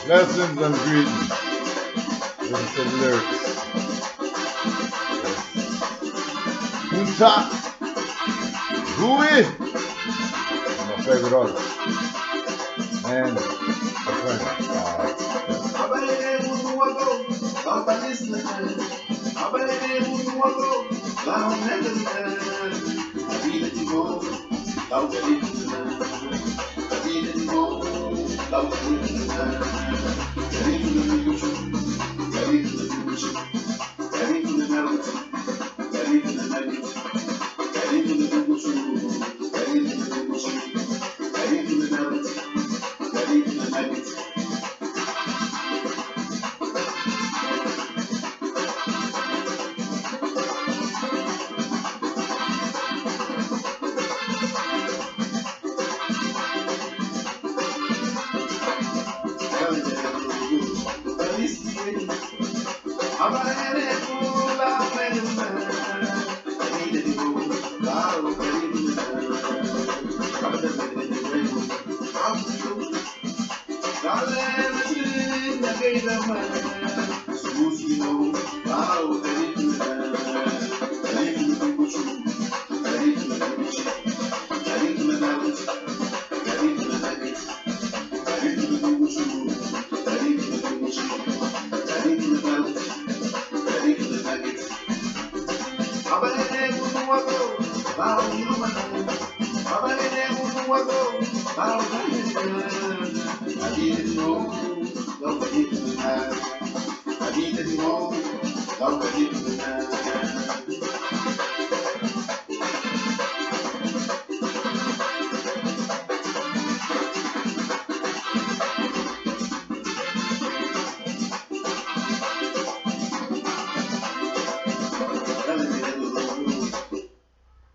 Blessings and greetings. Listen to the lyrics. Kunta, Rui, my favorite artist. And my friend.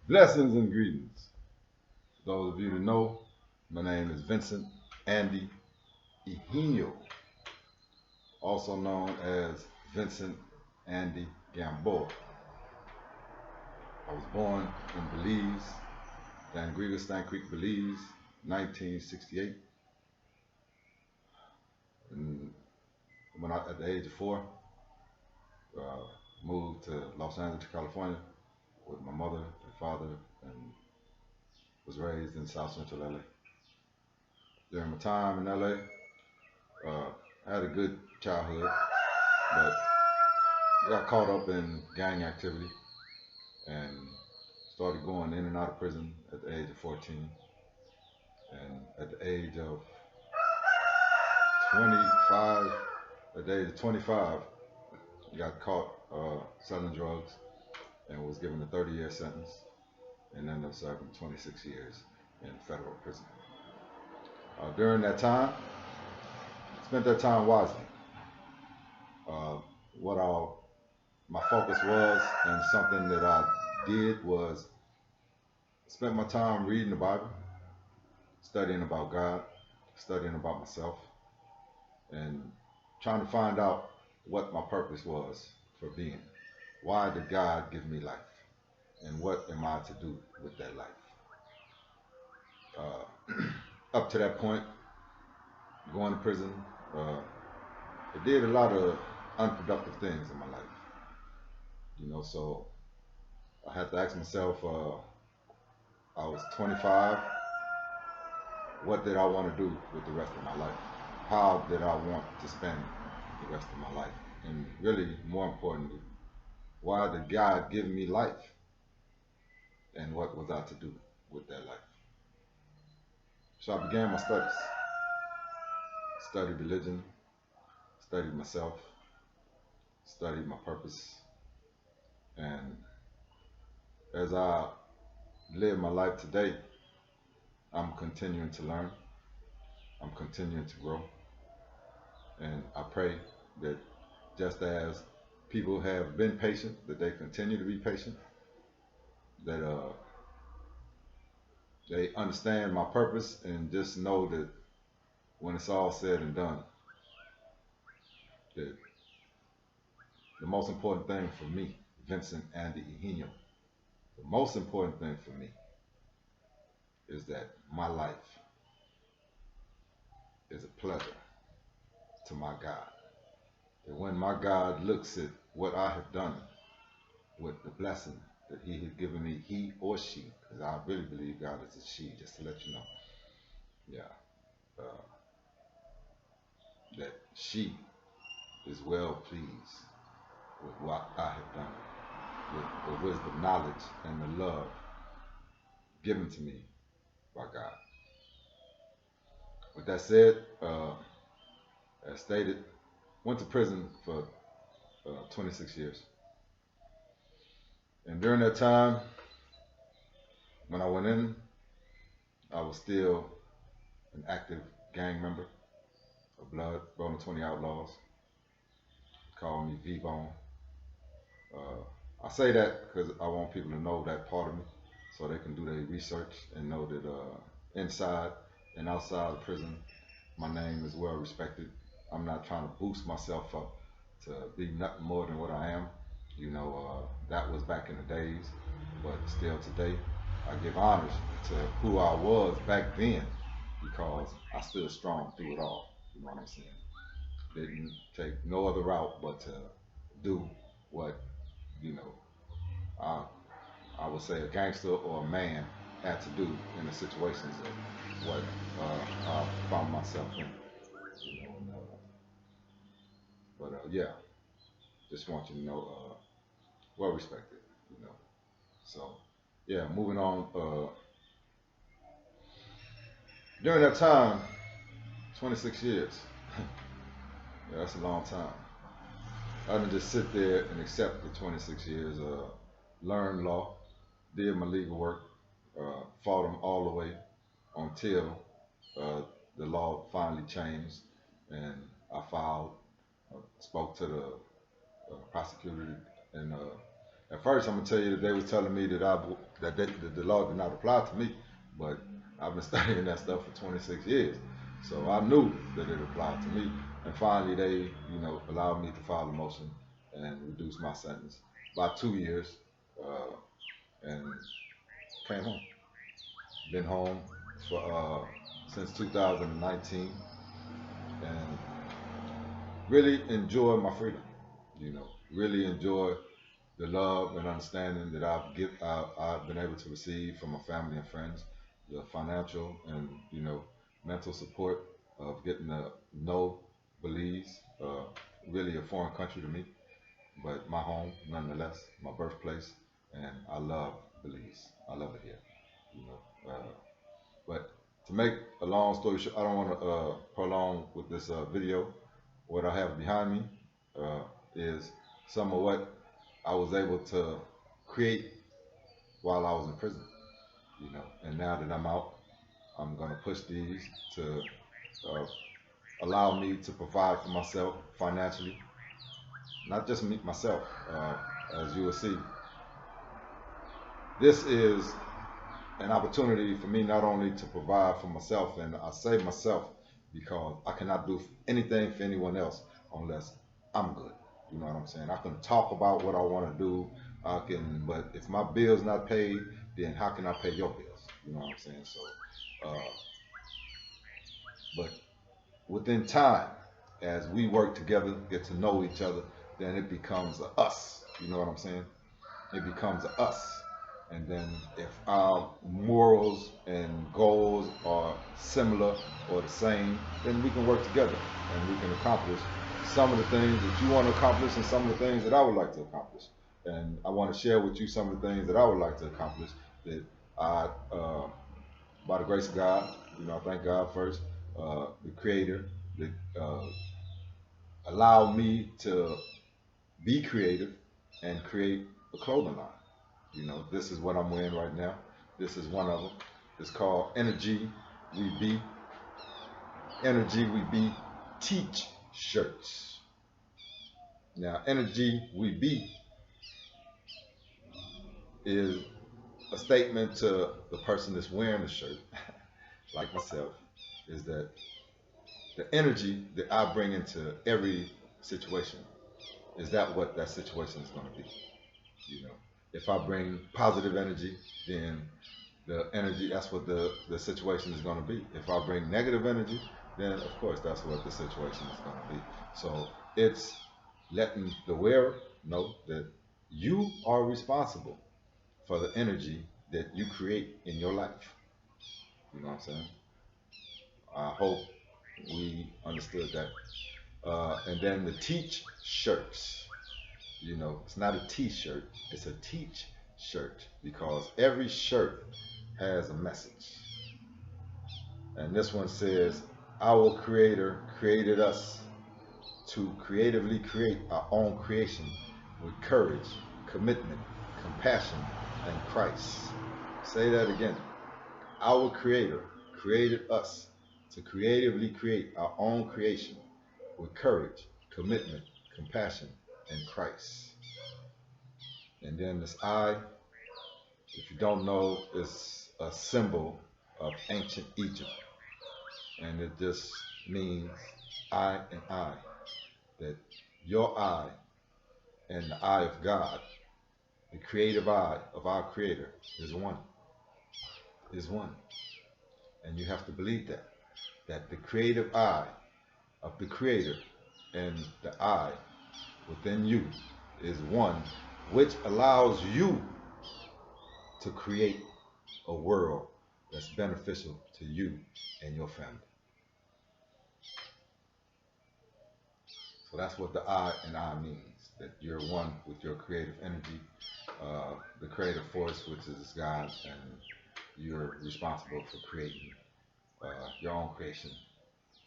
Blessings and greetings. For those of you that know, my name is Vincent Andy Eugenio, also known as Vincent Andy Gamboa. I was born in Belize, Dangrega, Stann Creek, Belize, 1968. And at the age of 4, moved to Los Angeles, California, with my mother and father, and was raised in South Central LA. During my time in LA, I had a good childhood, but got caught up in gang activity and started going in and out of prison at the age of 14. And at the age of 25, got caught selling drugs and was given a 30-year sentence and ended up serving 26 years in federal prison. During that time, spent that time wisely. My focus was, and something that I did was spent my time reading the Bible, studying about God, studying about myself, and trying to find out what my purpose was for being. Why did God give me life? And what am I to do with that life? Up to that point, going to prison, I did a lot of unproductive things in my life. So I had to ask myself, I was 25, what did I want to do with the rest of my life? How did I want to spend the rest of my life? And really, more importantly, why did God give me life? And what was I to do with that life? So I began my studies. Studied religion, studied myself, studied my purpose. And as I live my life today, I'm continuing to learn. I'm continuing to grow. And I pray that just as people have been patient, that they continue to be patient, that they understand my purpose and just know that when it's all said and done, that the most important thing for me, Vincent Andy Eugenio, the most important thing for me is that my life is a pleasure to my God. That when my God looks at what I have done with the blessing that He has given me, he or she, because I really believe God is a she, just to let you know. Yeah, uh, that she is well pleased with what I have done, with the wisdom, knowledge, and the love given to me by God. With that said, as stated, went to prison for 26 years. And during that time, when I went in, I was still an active gang member of Blood, Rolling 20 Outlaws. Call me V-Bone. I say that because I want people to know that part of me so they can do their research and know that inside and outside of prison, my name is well respected. I'm not trying to boost myself up to be nothing more than what I am. That was back in the days, but still today, I give honors to who I was back then because I stood strong through it all. You know what I'm saying? Didn't take no other route but to do what, you know, I, I would say a gangster or a man had to do in the situations of what I found myself in. But yeah, just want you to know, well respected, you know. So yeah, moving on. During that time, 26 years. Yeah, that's a long time. I didn't just sit there and accept the 26 years. Learned law, did my legal work, fought them all the way until uh, the law finally changed, and I filed, spoke to the prosecutor, and at first I'm gonna tell you that they was telling me that that the law did not apply to me, but I've been studying that stuff for 26 years, so I knew that it applied to me. And finally, they allowed me to file a motion and reduce my sentence by 2 years, and came home. Been home for since 2019, and really enjoy my freedom. Really enjoy the love and understanding that I've been able to receive from my family and friends, the financial and mental support of getting to know Belize, really a foreign country to me, but my home nonetheless, my birthplace, and I love Belize. I love it here. You know, but to make a long story short, I don't want to prolong with this video. What I have behind me is some of what I was able to create while I was in prison, and now that I'm out, I'm gonna push these to uh, allow me to provide for myself financially, not just me myself. As you will see, this is an opportunity for me not only to provide for myself, and I say myself because I cannot do anything for anyone else unless I'm good. You know what I'm saying? I can talk about what I want to do. But if my bills not paid, then how can I pay your bills? You know what I'm saying? So, uh, but within time, as we work together, get to know each other, then it becomes a us. You know what I'm saying? It becomes a us. And then if our morals and goals are similar or the same, then we can work together and we can accomplish some of the things that you want to accomplish and some of the things that I would like to accomplish. And I want to share with you some of the things that I would like to accomplish that I, by the grace of God, I thank God first, the Creator, that allowed me to be creative and create a clothing line. This is what I'm wearing right now. This is one of them. It's called Energy We Be. Energy We Be Teach Shirts. Now, Energy We Be is a statement to the person that's wearing the shirt, like myself, is that the energy that I bring into every situation, is that what that situation is going to be? If I bring positive energy, then the energy, that's what the situation is going to be. If I bring negative energy, then of course that's what the situation is going to be. So it's letting the wearer know that you are responsible for the energy that you create in your life. You know what I'm saying? I hope we understood that. And then the teach shirts. You know, it's not a t-shirt, it's a teach shirt because every shirt has a message. And this one says, our creator created us to creatively create our own creation with courage, commitment, compassion, and Christ. Say that again. Our creator created us to creatively create our own creation with courage, commitment, compassion, and Christ. And then this I, if you don't know, is a symbol of ancient Egypt. And it just means I and I. That your eye and the eye of God, the creative eye of our creator, is one. Is one. And you have to believe that. That the creative eye of the creator and the eye within you is one, which allows you to create a world that's beneficial to you and your family. So that's what the I and I means, that you're one with your creative energy, the creative force, which is God, and you're responsible for creating your own creation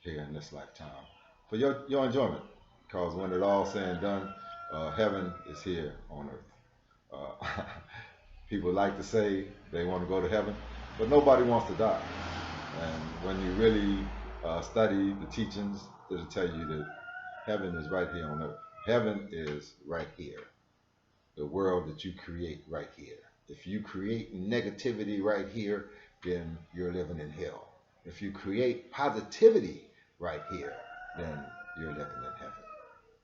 here in this lifetime for your enjoyment. Because when it all said and done, heaven is here on earth. People like to say they want to go to heaven, but nobody wants to die. And when you really study the teachings, it'll tell you that heaven is right here on earth. Heaven is right here. The world that you create right here. If you create negativity right here, then you're living in hell. If you create positivity right here, then you're living in heaven.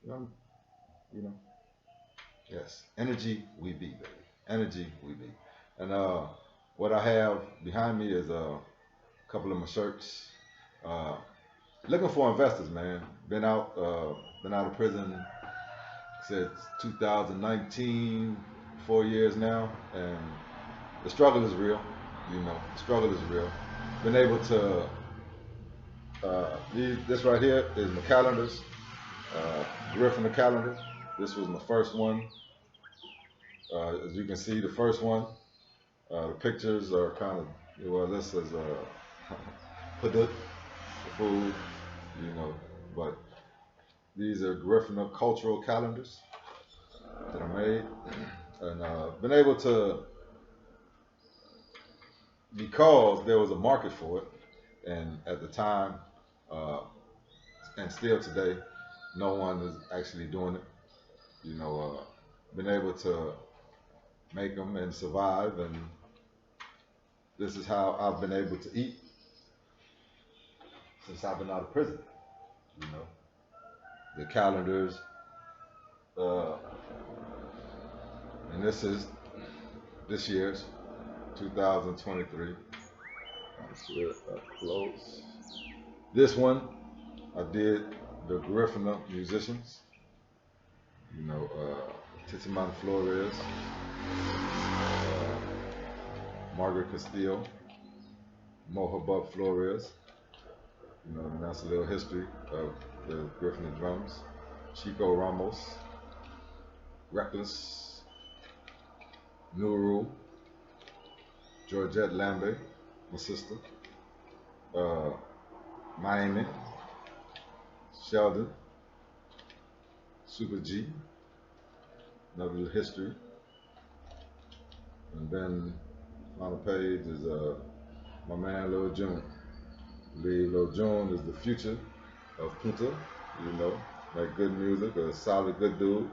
You know, you know. Yes, energy we be, baby. Energy we be. And what I have behind me is a couple of my shirts. Uh, Looking for investors, man. Been out of prison since 2019, 4 years now, and the struggle is real. You know, the struggle is real. Been able to. This right here is my calendars. Griffin the calendar. This was my first one. As you can see, the first one. The pictures are kind of well. This is product, food, you know, but these are Griffin cultural calendars that I made, and been able to, because there was a market for it, and at the time, uh, and still today, no one is actually doing it. You know, been able to make them and survive, and this is how I've been able to eat since I've been out of prison. You know, the calendars, uh, and this is this year's 2023. Let's see it up close. This one I did the Garifuna musicians. You know, Titiman Flores, Margaret Castillo, Mohabub Flores. You know, and that's a little history of the Griffin drums. Chico Ramos, Reckless, Nuru, Georgette Lambe, my sister, uh, Miami, Sheldon, Super G, another little history. And then on the page is my man Lil June. I believe Lil June is the future of Punta, you know, make good music, a solid, good dude.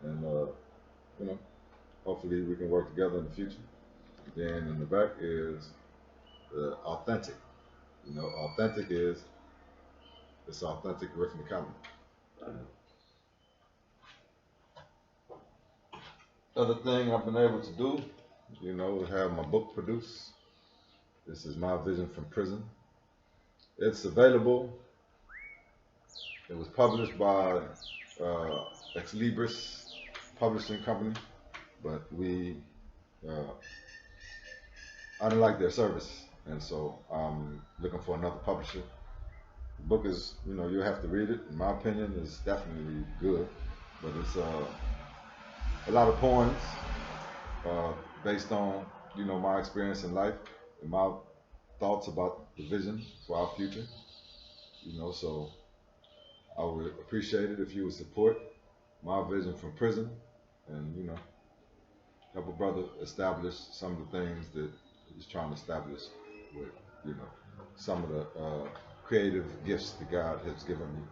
And, you know, hopefully we can work together in the future. Then in the back is the authentic. You know, authentic is it's authentic Griffin County. Other thing I've been able to do, you know, is have my book produced. This is my vision from prison. It's available It was published by Ex Libris Publishing Company, but uh, I didn't like their service, and so I'm looking for another publisher. The book is, you have to read it. In my opinion, it's definitely good, but it's a lot of poems uh, based on, my experience in life and my thoughts about the vision for our future. So I would appreciate it if you would support my vision from prison, and help a brother establish some of the things that he's trying to establish with some of the creative gifts that God has given me.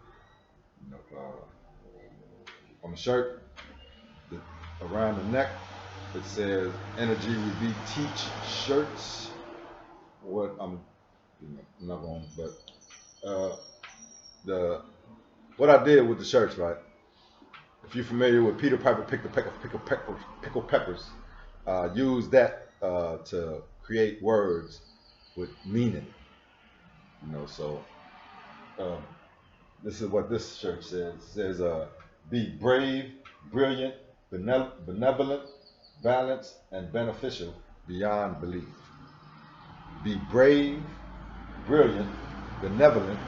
On the shirt, the, around the neck, it says "Energy We Be Teach Shirts." What I'm, not going, but the what I did with the shirts, right? If you're familiar with Peter Piper, pickle peppers, use that to create words with meaning. So um, this is what this shirt says. It says, "Be brave, brilliant, benevolent, balanced, and beneficial beyond belief." Be brave, brilliant, benevolent,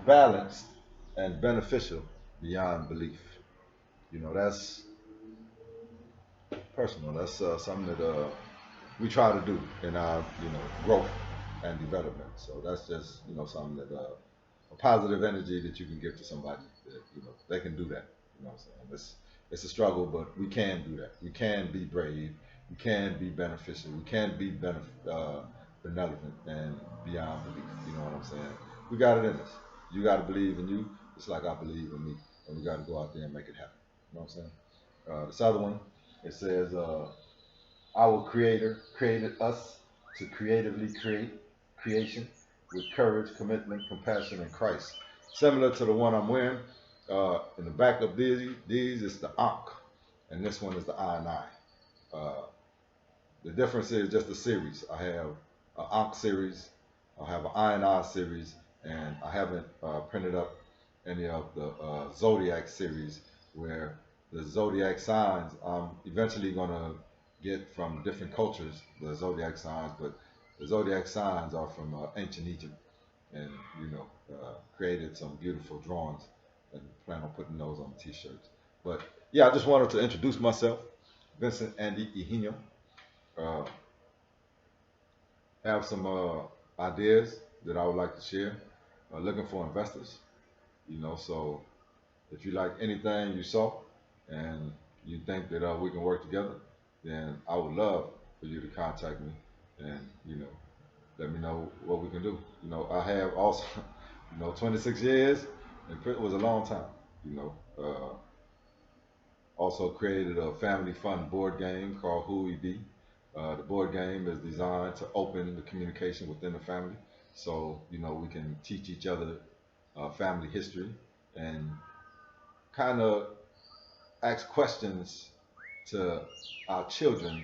balanced, and beneficial beyond belief. That's personal. That's something that we try to do in our, growth and development. So that's just, something that a positive energy that you can give to somebody that, they can do that. You know what I'm saying? It's a struggle, but we can do that. We can be brave. We can be beneficial. We can be benevolent and beyond belief. You know what I'm saying? We got it in us. You got to believe in you, just like I believe in me, and we got to go out there and make it happen. You know what I'm saying? This other one, it says, "Our Creator created us to creatively create creation with courage, commitment, compassion, and Christ." Similar to the one I'm wearing, in the back of these is the Ankh, and this one is the I and I. Uh, the difference is just the series. I have an Ankh series, I have an I and I series, and I haven't printed up any of the Zodiac series, where the Zodiac signs I'm eventually going to get from different cultures, the Zodiac signs, but the Zodiac signs are from ancient Egypt, and created some beautiful drawings, and plan on putting those on the t-shirts. But yeah, I just wanted to introduce myself, Vincent Andy Ehino. Uh, have some ideas that I would like to share. Looking for investors, so if you like anything you saw and you think that we can work together, then I would love for you to contact me and, let me know what we can do. I have also, 26 years, and it was a long time, also created a family fun board game called Who Be. The board game is designed to open the communication within the family, so we can teach each other family history and kind of ask questions to our children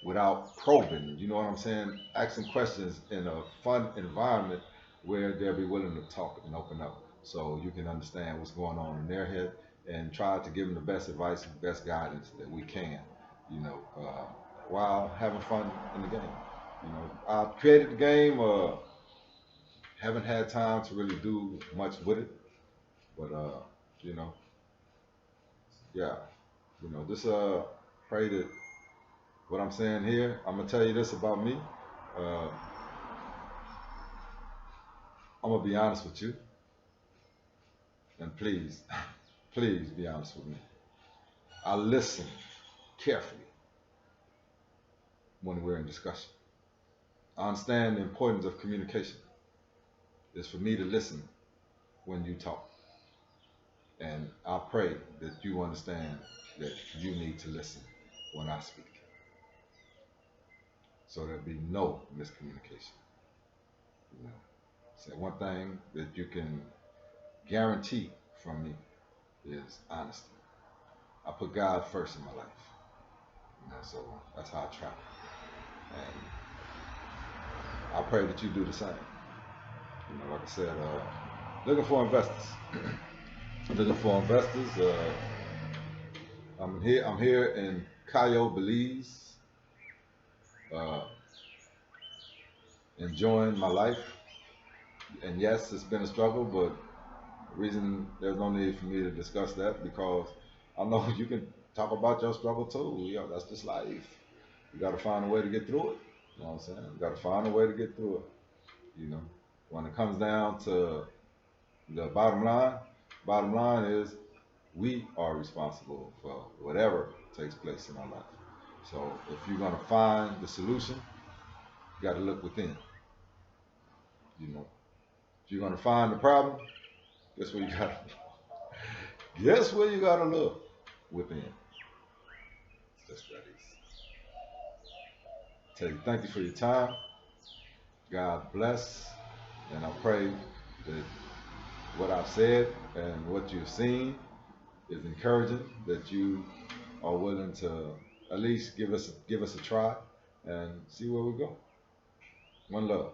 without probing. You know what I'm saying? Asking questions in a fun environment where they'll be willing to talk and open up, so you can understand what's going on in their head and try to give them the best advice and best guidance that we can. You know, uh, while having fun in the game. I created the game. Haven't had time to really do much with it, but you know, yeah, just pray that what I'm saying here. I'm gonna tell you this about me. Uh, I'm gonna be honest with you, and please, please be honest with me. I listen carefully when we're in discussion. I understand the importance of communication. It's for me to listen when you talk, and I pray that you understand that you need to listen when I speak, so there'll be no miscommunication. You know, so one thing that you can guarantee from me is honesty. I put God first in my life, so that's how I travel. And I pray that you do the same. Like I said, Looking for investors. Looking for investors. I'm here in Cayo, Belize, uh, enjoying my life. And yes, it's been a struggle, but the reason there's no need for me to discuss that because I know you can talk about your struggle too. You know, that's just life. You got to find a way to get through it. You know what I'm saying? You got to find a way to get through it. You know, when it comes down to the bottom line is we are responsible for whatever takes place in our life. So if you're gonna find the solution, you got to look within. You know, if you're gonna find the problem, guess where you got? Guess where you got to look within. That's that is. Tell you, thank you for your time. God bless, and I pray that what I've said and what you've seen is encouraging. That you are willing to at least give us a try and see where we go. One love.